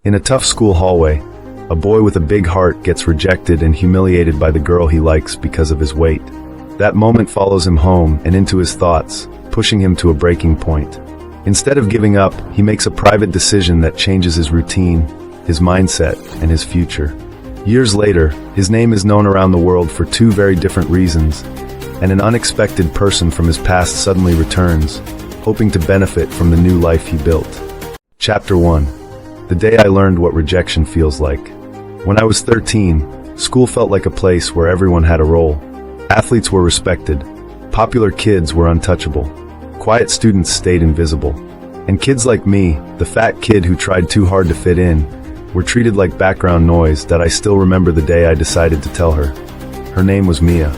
In a tough school hallway, a boy with a big heart gets rejected and humiliated by the girl he likes because of his weight. That moment follows him home and into his thoughts, pushing him to a breaking point. Instead of giving up, he makes a private decision that changes his routine, his mindset, and his future. Years later, his name is known around the world for two very different reasons, and an unexpected person from his past suddenly returns, hoping to benefit from the new life he built. Chapter 1. The day I learned what rejection feels like. When I was 13, school felt like a place where everyone had a role. Athletes were respected. Popular kids were untouchable. Quiet students stayed invisible. And kids like me, the fat kid who tried too hard to fit in, were treated like background noise that I still remember the day I decided to tell her. Her name was Mia.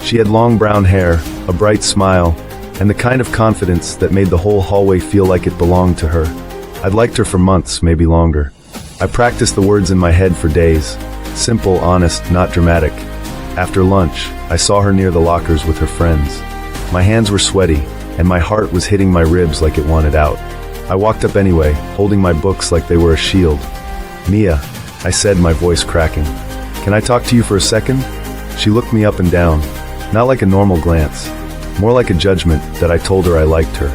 She had long brown hair, a bright smile, and the kind of confidence that made the whole hallway feel like it belonged to her. I'd liked her for months, maybe longer. I practiced the words in my head for days. Simple, honest, not dramatic. After lunch, I saw her near the lockers with her friends. My hands were sweaty, and my heart was hitting my ribs like it wanted out. I walked up anyway, holding my books like they were a shield. "Mia," I said, my voice cracking. "Can I talk to you for a second?" She looked me up and down, not like a normal glance, more like a judgment that I told her I liked her.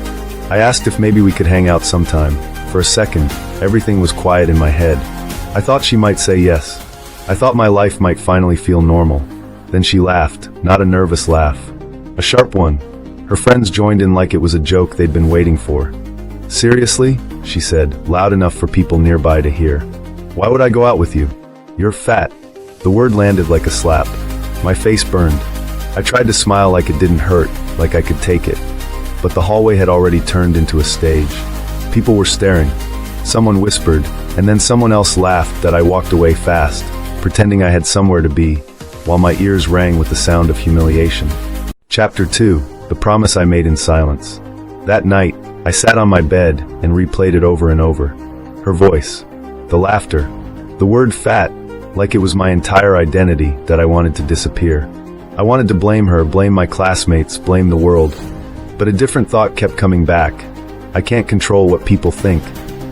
I asked if maybe we could hang out sometime. For a second, everything was quiet in my head. I thought she might say yes. I thought my life might finally feel normal. Then she laughed, not a nervous laugh. A sharp one. Her friends joined in like it was a joke they'd been waiting for. "Seriously?" she said, loud enough for people nearby to hear. "Why would I go out with you? You're fat." The word landed like a slap. My face burned. I tried to smile like it didn't hurt, like I could take it. But the hallway had already turned into a stage. People were staring. Someone whispered, and then someone else laughed that I walked away fast, pretending I had somewhere to be, while my ears rang with the sound of humiliation. Chapter 2. The promise I made in silence. That night, I sat on my bed and replayed it over and over. Her voice, the laughter, the word fat, like it was my entire identity that I wanted to disappear. I wanted to blame her, blame my classmates, blame the world. But a different thought kept coming back. I can't control what people think,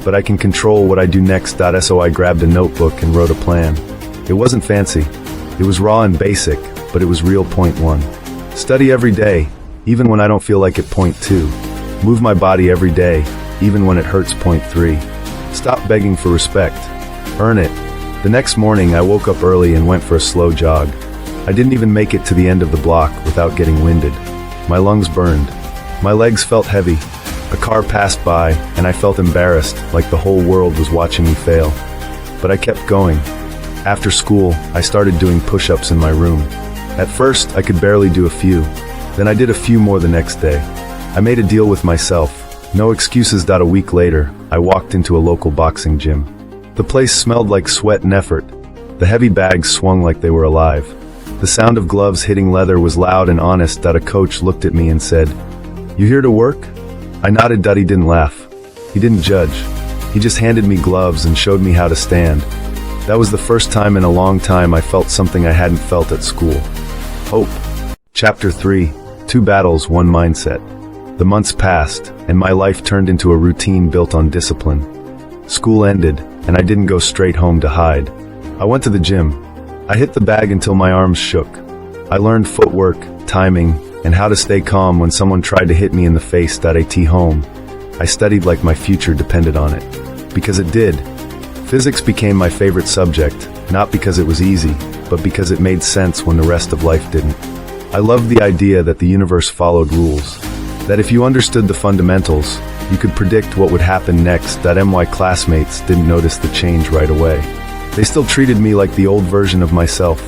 but I can control what I do next. So I grabbed a notebook and wrote a plan. It wasn't fancy. It was raw and basic, but it was real. Point 1. Study every day, even when I don't feel like it. Point 2. Move my body every day, even when it hurts. Point 3. Stop begging for respect. Earn it. The next morning I woke up early and went for a slow jog. I didn't even make it to the end of the block without getting winded. My lungs burned. My legs felt heavy. A car passed by, and I felt embarrassed, like the whole world was watching me fail. But I kept going. After school, I started doing push-ups in my room. At first, I could barely do a few. Then I did a few more the next day. I made a deal with myself. No excuses. A week later, I walked into a local boxing gym. The place smelled like sweat and effort. The heavy bags swung like they were alive. The sound of gloves hitting leather was loud and honest. A coach looked at me and said, "You here to work?" I nodded. He didn't laugh. He didn't judge. He just handed me gloves and showed me how to stand. That was the first time in a long time I felt something I hadn't felt at school. Hope. Chapter 3. 2 battles, 1 mindset. The months passed, and my life turned into a routine built on discipline. School ended, and I didn't go straight home to hide. I went to the gym. I hit the bag until my arms shook. I learned footwork, timing, and how to stay calm when someone tried to hit me in the face. At home, I studied like my future depended on it. Because it did. Physics became my favorite subject, not because it was easy, but because it made sense when the rest of life didn't. I loved the idea that the universe followed rules. That if you understood the fundamentals, you could predict what would happen next. My classmates didn't notice the change right away. They still treated me like the old version of myself.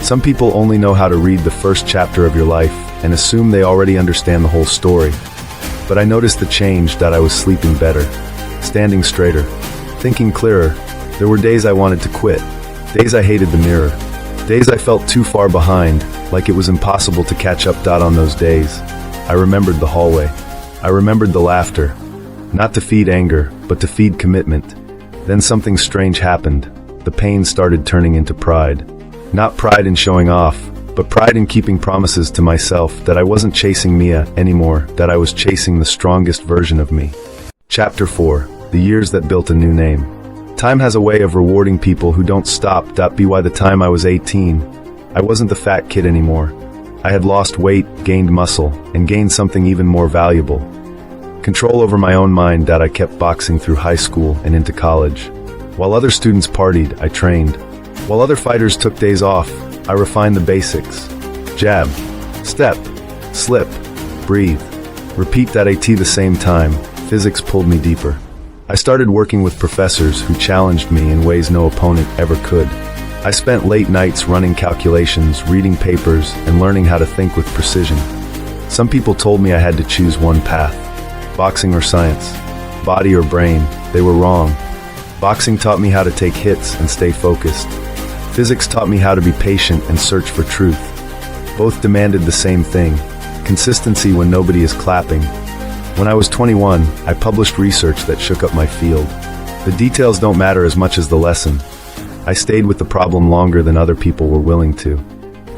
Some people only know how to read the first chapter of your life and assume they already understand the whole story. But I noticed the change. I was sleeping better, standing straighter, thinking clearer. There were days I wanted to quit, days I hated the mirror, days I felt too far behind, like it was impossible to catch up. On those days, I remembered the hallway. I remembered the laughter, not to feed anger, but to feed commitment. Then something strange happened. The pain started turning into pride. Not pride in showing off, but pride in keeping promises to myself. That I wasn't chasing Mia anymore, that I was chasing the strongest version of me. Chapter 4. The years that built a new name. Time has a way of rewarding people who don't stop. By the time I was 18, I wasn't the fat kid anymore. I had lost weight, gained muscle, and gained something even more valuable. Control over my own mind. I kept boxing through high school and into college. While other students partied, I trained. While other fighters took days off, I refined the basics. Jab, step, slip, breathe. Repeat that at the same time. Physics pulled me deeper. I started working with professors who challenged me in ways no opponent ever could. I spent late nights running calculations, reading papers, and learning how to think with precision. Some people told me I had to choose one path. Boxing or science, body or brain. They were wrong. Boxing taught me how to take hits and stay focused. Physics taught me how to be patient and search for truth. Both demanded the same thing: consistency when nobody is clapping. When I was 21, I published research that shook up my field. The details don't matter as much as the lesson. I stayed with the problem longer than other people were willing to.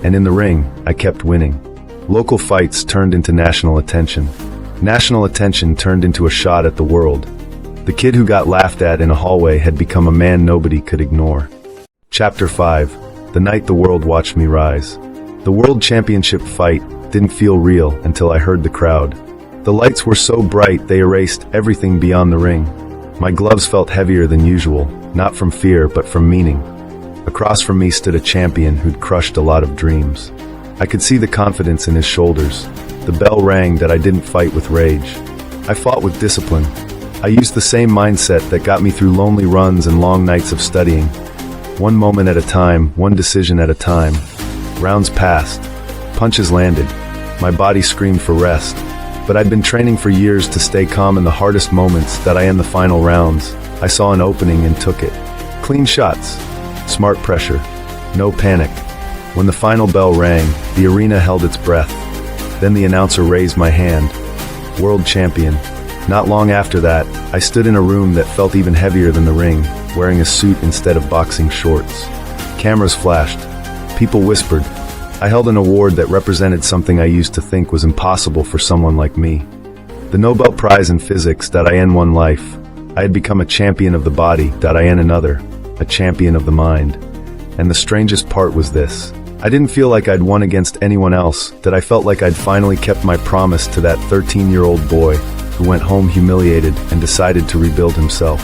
And in the ring, I kept winning. Local fights turned into national attention. National attention turned into a shot at the world. The kid who got laughed at in a hallway had become a man nobody could ignore. Chapter 5. The night the world watched me rise. The World Championship fight didn't feel real until I heard the crowd. The lights were so bright they erased everything beyond the ring. My gloves felt heavier than usual, not from fear but from meaning. Across from me stood a champion who'd crushed a lot of dreams. I could see the confidence in his shoulders. The bell rang that I didn't fight with rage. I fought with discipline. I used the same mindset that got me through lonely runs and long nights of studying. One moment at a time, one decision at a time. Rounds passed. Punches landed. My body screamed for rest. But I'd been training for years to stay calm in the hardest moments. That I end the final rounds. I saw an opening and took it. Clean shots. Smart pressure. No panic. When the final bell rang, the arena held its breath. Then the announcer raised my hand. World champion. Not long after that, I stood in a room that felt even heavier than the ring, wearing a suit instead of boxing shorts. Cameras flashed. People whispered. I held an award that represented something I used to think was impossible for someone like me. The Nobel Prize in Physics. I in one life. I had become a champion of the body. I in another. A champion of the mind. And the strangest part was this. I didn't feel like I'd won against anyone else. That I felt like I'd finally kept my promise to that 13-year-old boy who went home humiliated and decided to rebuild himself.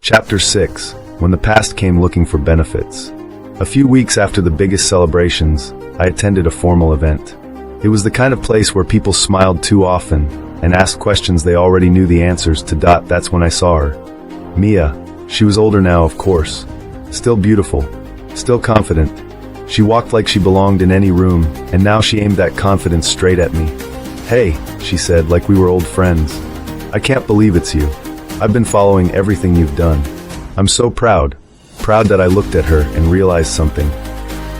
Chapter 6. When the past came looking for benefits. A few weeks after the biggest celebrations, I attended a formal event. It was the kind of place where people smiled too often and asked questions they already knew the answers to. That's when I saw her. Mia. She was older now, of course. Still beautiful. Still confident. She walked like she belonged in any room, and now she aimed that confidence straight at me. "Hey," she said, like we were old friends. "I can't believe it's you. I've been following everything you've done. I'm so proud." Proud that I looked at her and realized something.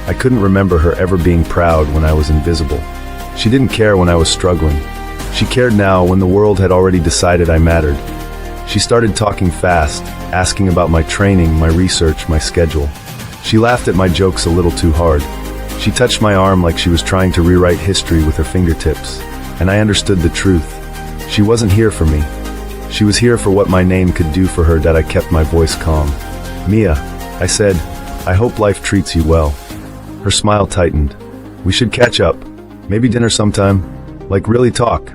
I couldn't remember her ever being proud when I was invisible. She didn't care when I was struggling. She cared now when the world had already decided I mattered. She started talking fast, asking about my training, my research, my schedule. She laughed at my jokes a little too hard. She touched my arm like she was trying to rewrite history with her fingertips. And I understood the truth. She wasn't here for me. She was here for what my name could do for her. That I kept my voice calm. "Mia," I said, "I hope life treats you well." Her smile tightened. "We should catch up. Maybe dinner sometime. Like really talk."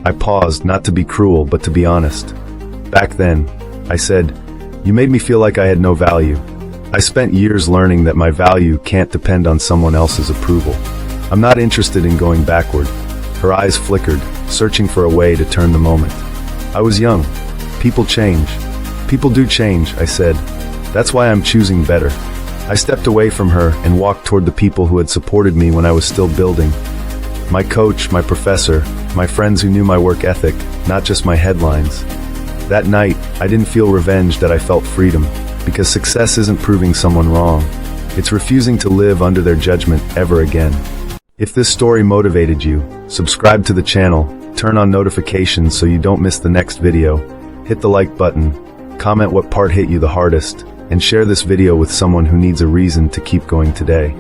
I paused, not to be cruel, but to be honest. "Back then," I said, "you made me feel like I had no value. I spent years learning that my value can't depend on someone else's approval. I'm not interested in going backward." Her eyes flickered, searching for a way to turn the moment. "I was young. People change. People do change," I said. "That's why I'm choosing better." I stepped away from her and walked toward the people who had supported me when I was still building. My coach, my professor, my friends who knew my work ethic, not just my headlines. That night, I didn't feel revenge. That I felt freedom, because success isn't proving someone wrong. It's refusing to live under their judgment ever again. If this story motivated you, subscribe to the channel, turn on notifications so you don't miss the next video, hit the like button, comment what part hit you the hardest, and share this video with someone who needs a reason to keep going today.